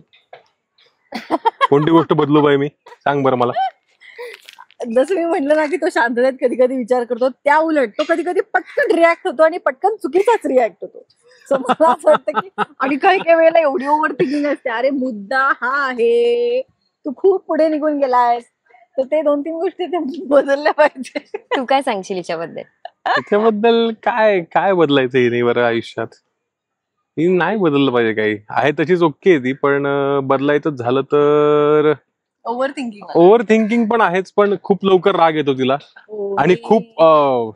कोणती गोष्ट बदलू बाई मी, सांग बरं मला. जसं मी म्हटलं ना की तो शांततेत कधी कधी विचार करतो, त्या उलट तो कधी कधी पटकन रिॲक्ट होतो आणि पटकन चुकीचाच रिॲक्ट होतो. सो मला असं वाटतं की आणि काही काही वेळेला एवढी ओव्हर थिंकिंग असते, अरे मुद्दा हा आहे, तू खूप पुढे निघून गेलायस. तर ते 2-3 गोष्टी ते बदलल्या पाहिजे. तू काय सांगशील याच्याबद्दल? त्याच्याबद्दल काय बदलायचं हे नाही बरं आयुष्यात. ही नाही बदललं पाहिजे, काही आहे तशीच ओके ती, पण बदलायचं झालं तर ओव्हर थिंकिंग पण आहेच, पण खूप लवकर राग येतो तिला आणि खूप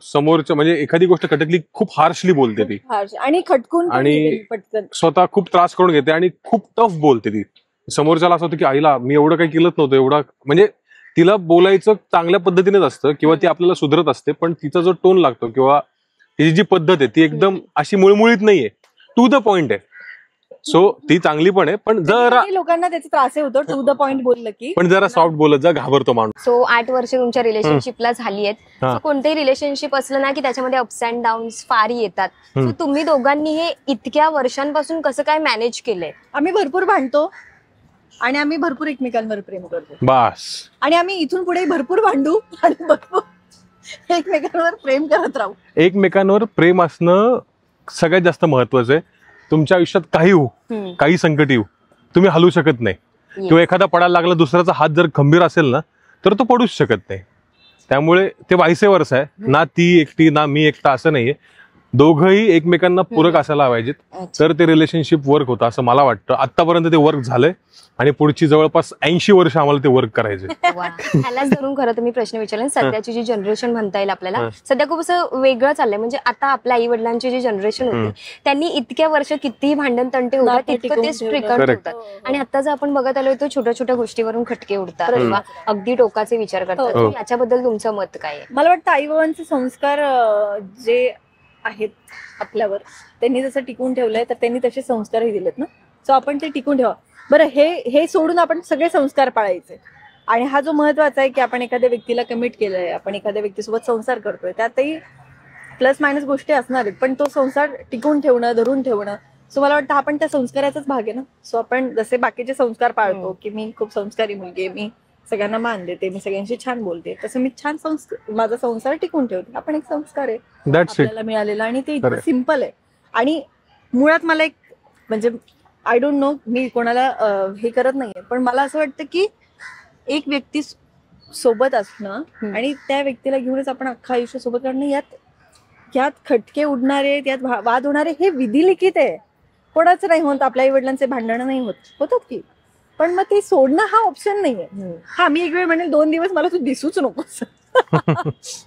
समोरच्या म्हणजे एखादी गोष्ट खटकली खूप हार्शली बोलते ती आणि खटकून आणि स्वतः खूप त्रास करून घेते आणि खूप टफ बोलते ती. समोरच्याला असं होतं की आईला मी एवढं काही केलंच नव्हतं, एवढा म्हणजे तिला बोलायचं चांगल्या पद्धतीनेच असतं किंवा ती आपल्याला सुधरत असते, पण तिचा जो टोन लागतो किंवा तिची जी पद्धत आहे ती एकदम अशी मुळमुळीत नाहीये, टू द पॉइंट आहे. सो ती चांगली पण आहे, पण जरा काही लोकांना त्याचा त्रास होतो टू द पॉइंट बोललं की. पण जरा सॉफ्ट बोलत जा, घाबरतो माणूस. सो 8 वर्ष तुमच्या रिलेशनशिपला झाली आहेत. हा. So, कोणतेही रिलेशनशिप असलं ना की त्याच्यामध्ये अप्स अँड डाऊन्स फार येतात. सो तुम्ही दोघांनी हे इतक्या वर्षांपासून कसं काय मॅनेज केलंय? आम्ही भरपूर भांडतो आणि आम्ही भरपूर एकमेकांवर प्रेम करतो बास. आणि आम्ही इथून पुढे भरपूर भांडू आणि भरपूर एकमेकांवर प्रेम करत राहू. एकमेकांवर प्रेम असणं सगळ्यात जास्त महत्वाचं आहे. तुमच्या आयुष्यात काही हो, काही संकट येऊ, तुम्ही हलू शकत नाही. किंवा एखादा पडायला लागला, दुसऱ्याचा हात जर खंबीर असेल ना तर तो पडूच शकत नाही. त्यामुळे ते वायसे वर्ष आहे ना, ती एकटी ना मी एकटा असं नाहीये. दोघंही एकमेकांना पूरक असायला पाहिजेत, तर ते रिलेशनशिप वर्क होतं असं मला वाटतं. आतापर्यंत ते वर्क झालंय आणि पुढची जवळपास 80 वर्ष आम्हाला ते वर्क करायचे. ह्यालाच धरून खरं तुम्ही प्रश्न विचारला. सध्याची जी जनरेशन म्हणता येईल आपल्याला, सध्या खूप असं वेगळं चाललंय. म्हणजे आता आपल्या आई वडिलांची जी जनरेशन होती त्यांनी इतक्या वर्ष कितीही भांडण तंटे होतात तितकं ते स्ट्रिक्ट होतात. आणि आता जर आपण बघत आलोय तर छोट्या छोट्या गोष्टीवरून खटके उडतात किंवा अगदी टोकाचे विचार करतात. याच्याबद्दल तुमचं मत काय आहे? मला वाटतं आई बाबांचे संस्कार जे आहेत आपल्यावर, त्यांनी जसं टिकून ठेवलंय तर त्यांनी तसे संस्कारही दिलेत ना. सो आपण ते टिकून ठेवा. बरं, हे सोडून आपण सगळे संस्कार पाळायचे. आणि हा जो महत्वाचा आहे की आपण एखाद्या व्यक्तीला कमिट केलंय, आपण एखाद्या व्यक्तीसोबत संसार करतोय, त्यातही प्लस मायनस गोष्टी असणार आहेत, पण तो संसार टिकून ठेवणं, धरून ठेवणं, सो मला वाटतं हा पण त्या संस्काराचाच भाग आहे ना. सो आपण जसे बाकीचे संस्कार पाळतो की मी खूप संस्कारी मुलगी आहे, मी सगळ्यांना मान देते, मी सगळ्यांशी छान बोलते, तसं मी छान माझा संसार टिकून ठेवते. आपण एक संस्कार आहे आपल्याला मिळालेला आणि ते इतकं सिम्पल आहे. आणि मुळात मला एक म्हणजे आय डोंट नो, मी कोणाला हे करत नाहीये, पण मला असं वाटतं की एक व्यक्ती सोबत असणं आणि त्या व्यक्तीला घेऊनच आपण अख्खं आयुष्य सोबत काढणं, यात खटके उडणारे, यात वाद होणारे हे विधिलिखित आहे. कोणाच नाही होत. आपल्या आई वडिलांचे भांडणं नाही होतात की, पण मग ते सोडणं हा ऑप्शन नाहीये. हा, मी एक वेळ म्हणेल 2 दिवस मला तू दिसूच नकोस,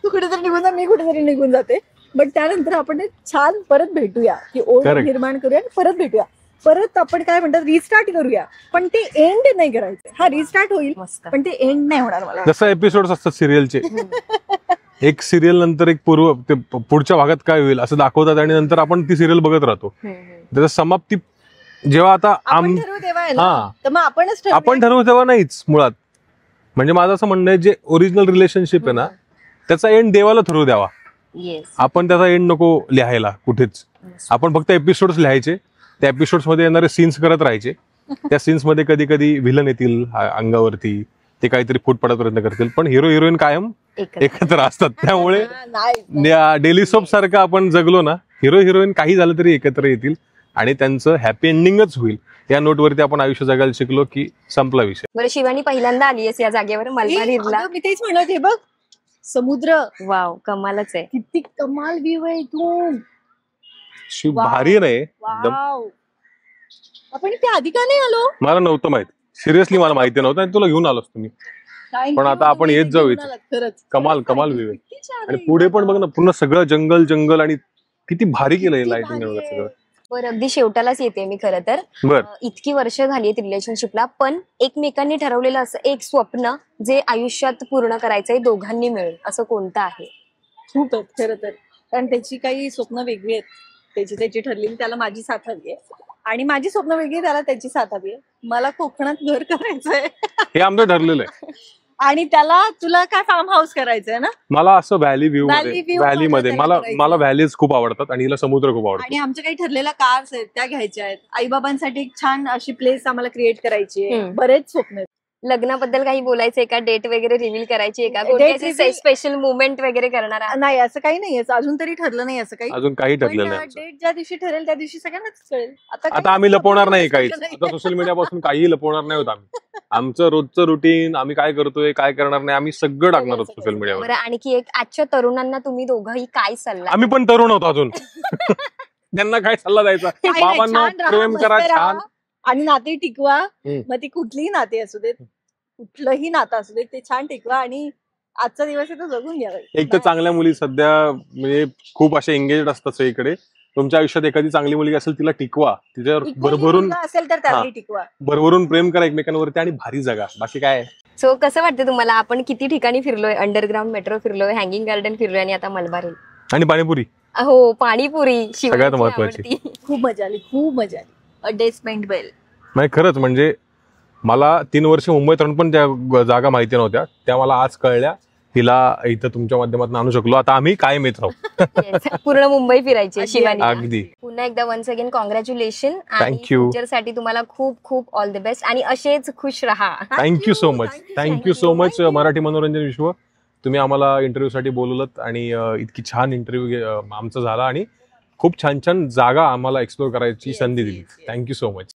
तू कुठेतरी निघून जा, मी कुठेतरी निघून जाते, बट त्यानंतर आपण छान परत भेटूया, की ओढ निर्माण करूया, परत भेटूया, परत आपण काय म्हणतात रिस्टार्ट करूया. पण ते एंड नाही करायचं. हा रिस्टार्ट होईल पण ते एंड नाही होणार. मला जसं एपिसोड असतात सिरियलचे, एक सिरियल नंतर एक पुढच्या भागात काय होईल असं दाखवतात आणि नंतर आपण ती सिरियल बघत राहतो. त्याची समाप्ती जेव्हा आता आपण ठरवू तेव्हा नाहीच मुळात. म्हणजे माझं असं म्हणणं आहे, जे ओरिजिनल रिलेशनशिप आहे ना त्याचा एंड देवाला ठरवू द्यावा. आपण त्याचा एंड नको लिहायला कुठेच. आपण फक्त एपिसोड्स लिहायचे, त्या एपिसोड्स मध्ये येणारे सीन्स करत राहायचे. त्या सीन्स मध्ये कधी कधी व्हिलन येतील अंगावरती, ते काहीतरी फूट पडत प्रयत्न करतील, पण हिरो हिरोईन कायम एकत्र असतात. त्यामुळे डेली सोप सारखं आपण जगलो ना, हिरो हिरोईन काही झालं तरी एकत्र येतील आणि त्यांचं हॅपी एंडिंगच होईल. या नोटवरती आपण आयुष्य जगायला शिकलो की संपला विषय. बरं, शिवानी पहिल्यांदा आली आहेस या जागेवर मलबार हिलला. मी तेच म्हणत, हे बघ समुद्र, वाव कमालच आहे. किती कमाल व्ह्यू आहे इथून. शिव भारी नाही एकदम. आपण त्या आधी का नाही आलो? मला नव्हतं माहित, सिरियसली मला माहिती नव्हतं आणि तुला घेऊन आलोस तुम्ही. पण आता आपण येत जाऊ इथे. कमाल कमाल व्ह्यू आहे. आणि पुढे पण बघ ना, पूर्ण सगळं जंगल जंगल आणि किती भारी केलंय लाइटिंग वगैरे सगळं. बरं, अगदी शेवटालाच येते मी. खरं तर इतकी वर्ष झाली आहेत रिलेशनशिपला, पण एकमेकांनी ठरवलेलं असं एक स्वप्न जे आयुष्यात पूर्ण करायचंय दोघांनी मिळून, असं कोणतं आहे? खूप आहेत खरं तर, कारण त्याची काही स्वप्न वेगळी आहेत, त्याची ठरलेली. त्याला माझी साथ हवी आहे आणि माझी स्वप्न वेगळी, त्याला त्याची साथ हवी आहे. मला कोकणात घर करायचंय हे आमचं ठरलेलं आहे. आणि त्याला, तुला काय फार्म हाऊस करायचंय ना? मला असं व्हॅली मध्ये मला व्हॅलीज खूप आवडतात आणि हिला समुद्र खूप आवडतो. आणि आमच्या काही ठरलेल्या कार्स आहेत त्या घ्यायच्या आहेत. आई बाबांसाठी एक छान अशी प्लेस आम्हाला क्रिएट करायची आहे. बरेच स्वप्न आहेत. लग्नाबद्दल काही बोलायचंय का? डेट वगैरे रिव्हील करायची आहे का? स्पेशल मुवमेंट वगैरे करणार? नाही, असं काही नाही, अजून तरी ठरलं नाही. असं काही अजून काही ठरलं नाही. डेट ज्या दिवशी ठरेल त्या दिवशी सगळ्यांनाच कळेल. आता आम्ही लपवणार नाही काहीच. आता सोशल मीडिया पासून काही लपवणार नाही होत आम्ही. आमचं रोजचं रुटीन, आम्ही काय करतोय काय करणार नाही, आम्ही सगळं टाकणार आहोत सोशल मीडियावर. आणखी एक, आजच्या तरुणांना तुम्ही दोघंही काय सल्ला? आम्ही पण तरुण होतो अजून. त्यांना काय सल्ला द्यायचा? बाबांना प्रेम करा छान आणि नाते टिकवा. मग ती कुठलीही नाते असू देत, कुठलंही नातं असू दे, ते छान टिकवा आणि आजचा दिवस आहे तो जगून घ्यावा. एक तर चांगल्या मुली सध्या म्हणजे खूप अशा एंगेज असतात सगळीकडे. तुमच्या आयुष्यात एखादी चांगली मुलगी असेल, तिला टिकवा, तिच्यावर भरभरून असेल तर त्याला टिकवा, भरभरून प्रेम करा एकमेकांवरती आणि भारी जगा. बाकी काय. सो कसं वाटतं तुम्हाला? आपण किती ठिकाणी फिरलोय, अंडरग्राऊंड मेट्रो फिरलोय, हँगिंग गार्डन फिरलोय आणि आता मलबार हिल आणि पाणीपुरी. हो, पाणीपुरी सगळ्यात महत्वाची. खूप मजा आली, खूप मजा आली. अ डे स्पेंट वेल. नाही खरंच म्हणजे मला 3 वर्ष मुंबईत राहून पण त्या जागा माहिती नव्हत्या, त्या मला आज कळल्या. हिला इथं तुमच्या माध्यमातून आणू शकलो. आता आम्ही कायम येत राहू. Yes, पूर्ण मुंबई फिरायची शिवानी. अगदी. पुन्हा एकदा वन्स अगेन कॉंग्रॅच्युलेशन आणि Thank you. फ्युचरसाठी तुम्हाला खूप खूप ऑल द बेस्ट आणि असेच खुश राहा. Thank you so much. Thank you so much Marathi मनोरंजन विश्व. तुम्ही आम्हाला इंटरव्ह्यूसाठी बोलवलं आणि इतकी छान इंटरव्ह्यू आमचा झाला आणि खूप छान छान जागा आम्हाला एक्सप्लोर करायची संधी दिली. Thank you so much.